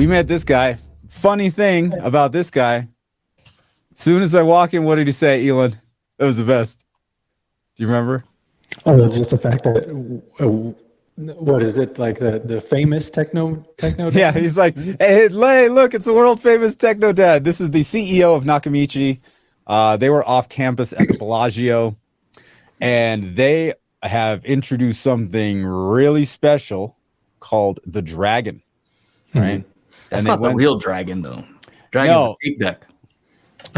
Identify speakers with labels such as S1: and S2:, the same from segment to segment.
S1: we met this guy. Funny thing about this guy. Soon as I walk in, what did he say, Elon? That was the best. Do you remember?
S2: Oh, just the fact that what is it like the famous techno dad?
S1: Yeah, he's like, hey, look, it's the world famous techno dad. This is the CEO of Nakamichi. They were off campus at the Bellagio, and they have introduced something really special called the Dragon. Right?
S3: That's not the real Dragon, though. Dragon's a tape deck.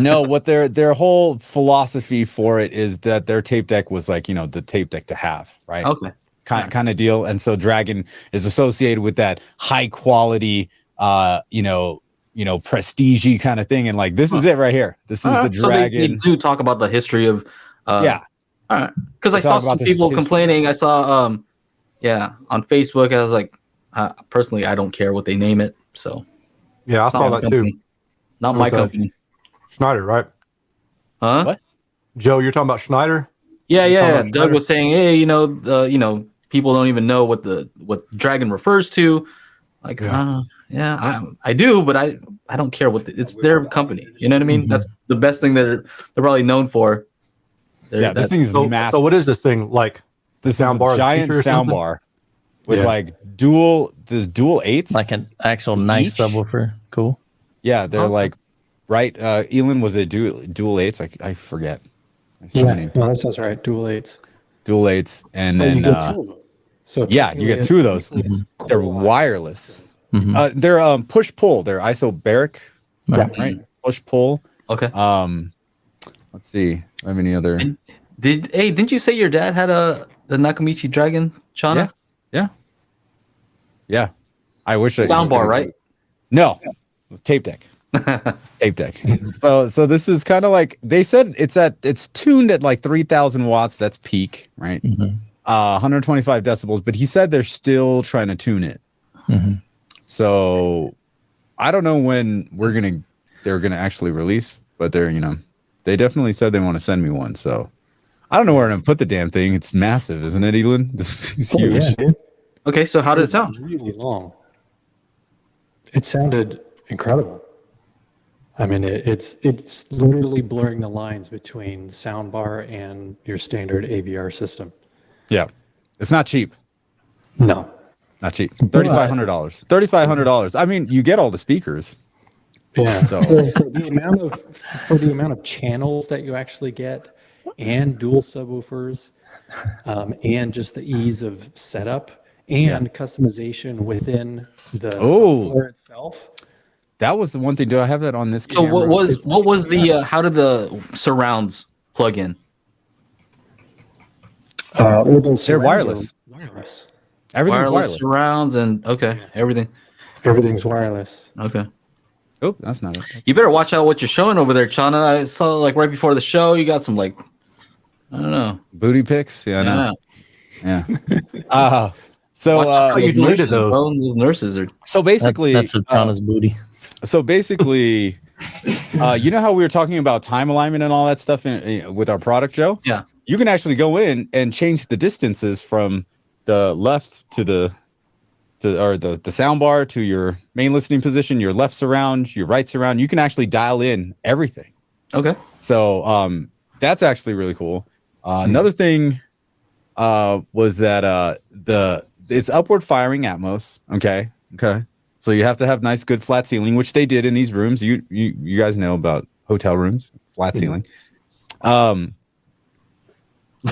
S1: No, what their whole philosophy for it is that their tape deck was like, the tape deck to have, right?
S3: Okay.
S1: Kind of deal. And so Dragon is associated with that high quality, prestige kind of thing. And like, this is it right here. This is the Dragon.
S3: So they do talk about the history of,
S1: yeah.
S3: All right. Because I saw some people complaining. I saw, on Facebook. I was like, personally, I don't care what they name it. So
S4: yeah, I saw that too.
S3: Not my company.
S4: Schneider, right?
S3: Huh?
S1: What?
S4: Joe, you're talking about Schneider?
S3: Yeah. Doug was saying, hey, people don't even know what Dragon refers to. Like, I do, but I don't care it's their company. You know what I mean? Mm-hmm. That's the best thing that they're probably known for.
S1: This thing is massive.
S4: So what is this thing like?
S1: This soundbar, giant soundbar with like dual eights,
S5: like an actual nice subwoofer. Cool.
S1: Yeah, they're like. Right, Elon, was it dual eights? I forget.
S2: No, that sounds right. Dual eights,
S1: and then you get two of those.
S2: Mm-hmm.
S1: They're wireless. Mm-hmm. They're push pull. They're isobaric, right? Push pull.
S3: Okay.
S1: Let's see. Do I have any other?
S3: Didn't you say your dad had the Nakamichi Dragon, Shauna?
S1: Yeah. I wish
S3: soundbar, right?
S1: No, tape deck. Tape deck. So this is kind of like they said it's tuned at like 3,000 watts. That's peak, right? 125 decibels. But he said they're still trying to tune it. So I don't know when they're gonna actually release, but they definitely said they want to send me one. So I don't know where I'm gonna put the damn thing. It's massive, isn't it, Elon? It's huge.
S2: Yeah,
S3: okay, so how did it sound?
S2: Really long. It sounded incredible. I mean, it's literally blurring the lines between soundbar and your standard AVR system.
S1: Yeah, it's not cheap.
S2: No,
S1: not cheap. $3,500. $3,500. I mean, you get all the speakers.
S2: Yeah. So for the amount of channels that you actually get, and dual subwoofers, and just the ease of setup and customization within the software itself.
S1: That was the one thing. Do I have that on this camera?
S3: So what was the how did the surrounds plug in?
S1: They're wireless. Everything's wireless.
S3: Surrounds and
S2: everything's wireless.
S3: Okay.
S1: Oh, that's not it.
S3: You better watch out what you're showing over there, Chana. I saw like right before the show, you got some like I don't know
S1: booty pics. Yeah, I know. Yeah. So
S3: you deleted those nurses are.
S1: So basically,
S5: that's Chana's booty.
S1: So basically, you know how we were talking about time alignment and all that stuff with our product, Joe?
S3: Yeah.
S1: You can actually go in and change the distances from the left to the soundbar to your main listening position, your left surround, your right surround. You can actually dial in everything.
S3: Okay.
S1: So that's actually really cool. Another thing was that it's upward firing Atmos. Okay. So you have to have nice, good flat ceiling, which they did in these rooms. You guys know about hotel rooms, flat ceiling. On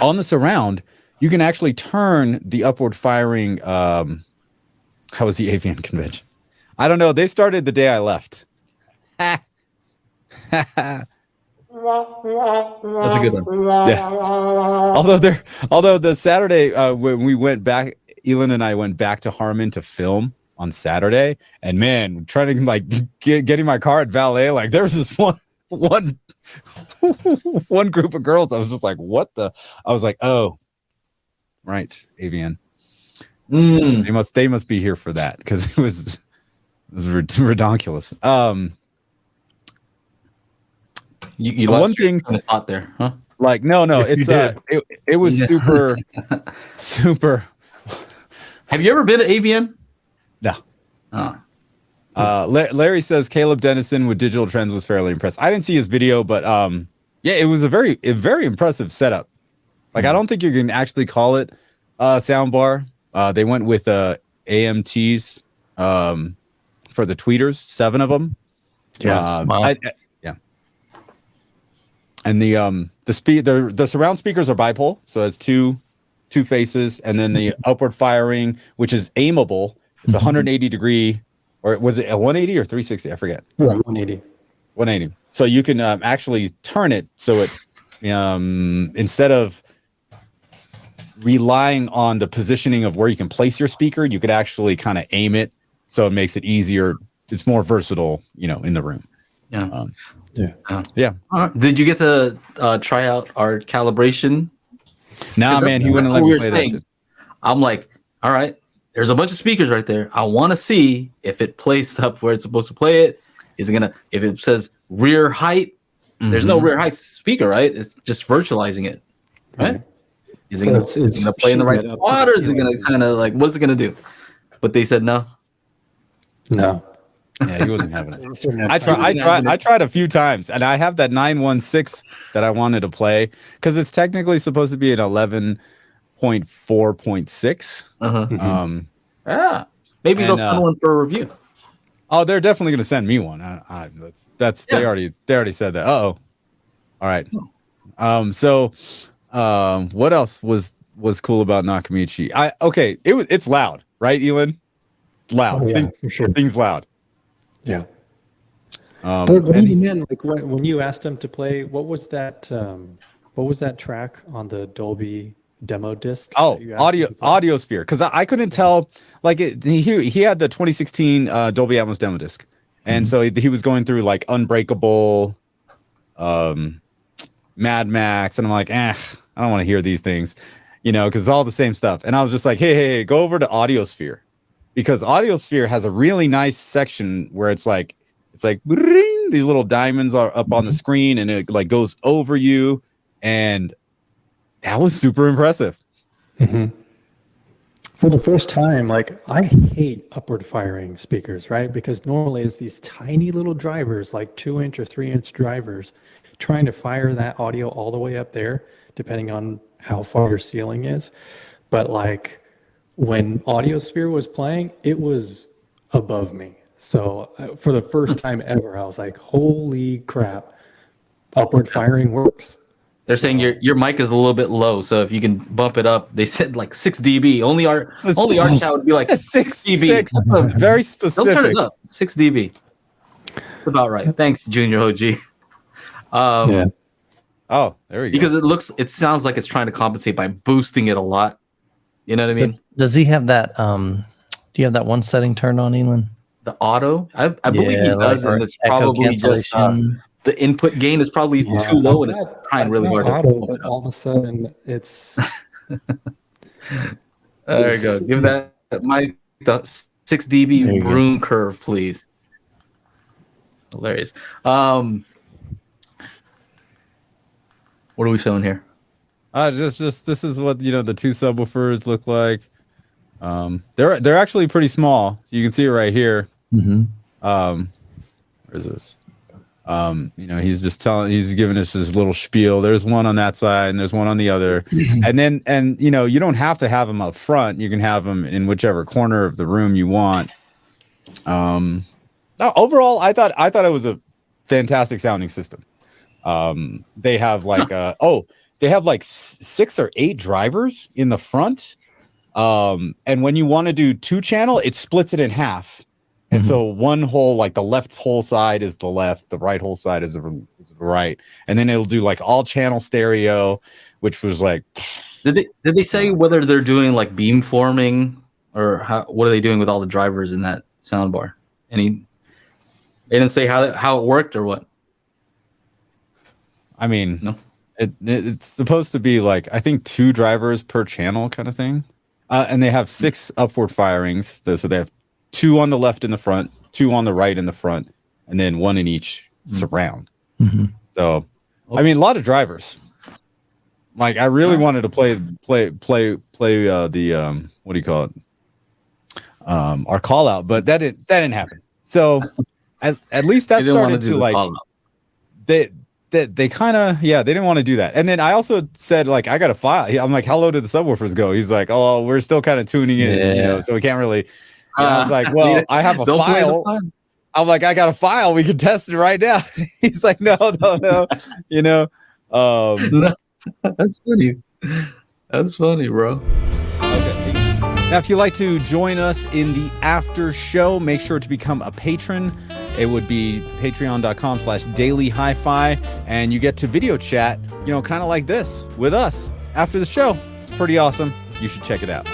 S1: the surround, you can actually turn the upward firing. How was the AVN convention? I don't know. They started the day I left.
S3: That's a good one.
S1: Yeah. Although the Saturday when we went back, Elon and I went back to Harmon to film on Saturday, and man, trying to like getting my car at valet, like there was this one group of girls. I was just like, what the? I was like, oh, right, AVN. They must be here for that because it was redonkulous.
S3: You lost one thing thought there, huh?
S1: Like no, it was super.
S3: Have you ever been to AVN?
S1: No. Larry says Caleb Dennison with Digital Trends was fairly impressed. I didn't see his video, but yeah, it was a very impressive setup. Like, I don't think you can actually call it soundbar. They went with AMTs for the tweeters, 7 of them.
S2: Yeah.
S5: Wow.
S1: Yeah. And the surround speakers are bipole, so it's two faces, and then the upward firing, which is aimable, it's 180 degree, or was it a 180 or 360? I forget.
S2: Yeah, 180.
S1: 180. So you can actually turn it so it instead of relying on the positioning of where you can place your speaker, you could actually kind of aim it, so it makes it easier. It's more versatile, in the room.
S3: Yeah.
S1: Yeah.
S3: Did you get to try out our calibration?
S1: Nah, man, he wouldn't let me play that shit.
S3: I'm like, all right, there's a bunch of speakers right there. I want to see if it plays up where it's supposed to play it. Is it gonna? If it says rear height, there's no rear height speaker, right? It's just virtualizing it, right? Is it gonna play in the right spot, or is it gonna kind of like, what's it gonna do? But they said no.
S2: No.
S1: Yeah, he wasn't having it. I tried a few times, and I have that 916 that I wanted to play because it's technically supposed to be an 11.4.6.
S3: Yeah, maybe they'll send one for a review.
S1: Oh, they're definitely going to send me one. They already said that. All right. So what else was cool about Nakamichi? It's loud, right, Elon? Loud.
S2: Oh, yeah, for sure.
S1: Things loud.
S2: Yeah.
S1: But
S2: even then, like when you asked him to play, what was that track on the Dolby demo disc?
S1: Oh, Audiosphere, because I couldn't tell. Like he had the 2016 Dolby Atmos demo disc, and so he was going through like Unbreakable, Mad Max, and I'm like, I don't want to hear these things, because it's all the same stuff. And I was just like, hey, go over to Audiosphere, because Audiosphere has a really nice section where it's like these little diamonds are up on the screen, and it like goes over you, and that was super impressive.
S2: For the first time, like, I hate upward firing speakers, right? Because normally it's these tiny little drivers, like 2-inch or 3-inch drivers, trying to fire that audio all the way up there, depending on how far your ceiling is. But like when Audiosphere was playing, it was above me. So for the first time ever, I was like, holy crap, upward firing works.
S3: They're saying your mic is a little bit low, so if you can bump it up. They said like 6 dB. Only our chat would be like 6 dB.
S1: That's very specific.
S3: Don't turn it up. 6 dB. That's about right. Thanks, Junior OG.
S2: Yeah.
S1: Oh, there we go.
S3: Because it sounds like it's trying to compensate by boosting it a lot. You know what I mean?
S5: Does he have that? Do you have that one setting turned on, Elon?
S3: The auto? I believe he does, and it's probably just the input gain is probably too low, and it's trying really hard to
S2: auto, but all of a sudden it's
S3: there you go. Give that mic the 6 dB room curve, please. Hilarious. What are we showing here?
S1: Just this is what the 2 subwoofers look like. They're actually pretty small, so you can see it right here. Where's this? He's giving us his little spiel. There's one on that side and there's one on the other. and you don't have to have them up front. You can have them in whichever corner of the room you want. Overall, I thought it was a fantastic sounding system. They have like they have like 6 or 8 drivers in the front. And when you want to do 2-channel, it splits it in half. And so one whole, like the left whole side is the left, the right whole side is the right. And then it'll do like all channel stereo, which was like.
S3: Did they say whether they're doing like beamforming or what are they doing with all the drivers in that soundbar? They didn't say how it worked or what?
S1: I mean,
S3: no.
S1: It's supposed to be like, I think 2 drivers per channel kind of thing. And they have 6 upward firings. So they have 2 on the left in the front, 2 on the right in the front, and then 1 in each surround. So, I mean, a lot of drivers. Like, I really wanted to play the what do you call it? Our call out, but that didn't happen. So at least that
S3: They didn't wanna
S1: started
S3: do
S1: to
S3: the
S1: like
S3: follow-up.
S1: they kind of they didn't want to do that. And then I also said like I got a file. I'm like, how low did the subwoofers go? He's like, oh, we're still kind of tuning in, you know, so we can't really. And I was like, well, I have a
S3: Don't play the
S1: file. I'm like, I got a file. We can test it right now. He's like, no, you know.
S3: That's funny. That's funny, bro.
S1: Okay. Now, if you'd like to join us in the after show, make sure to become a patron. It would be patreon.com/daily HiFi, and you get to video chat, you know, kind of like this with us after the show. It's pretty awesome. You should check it out.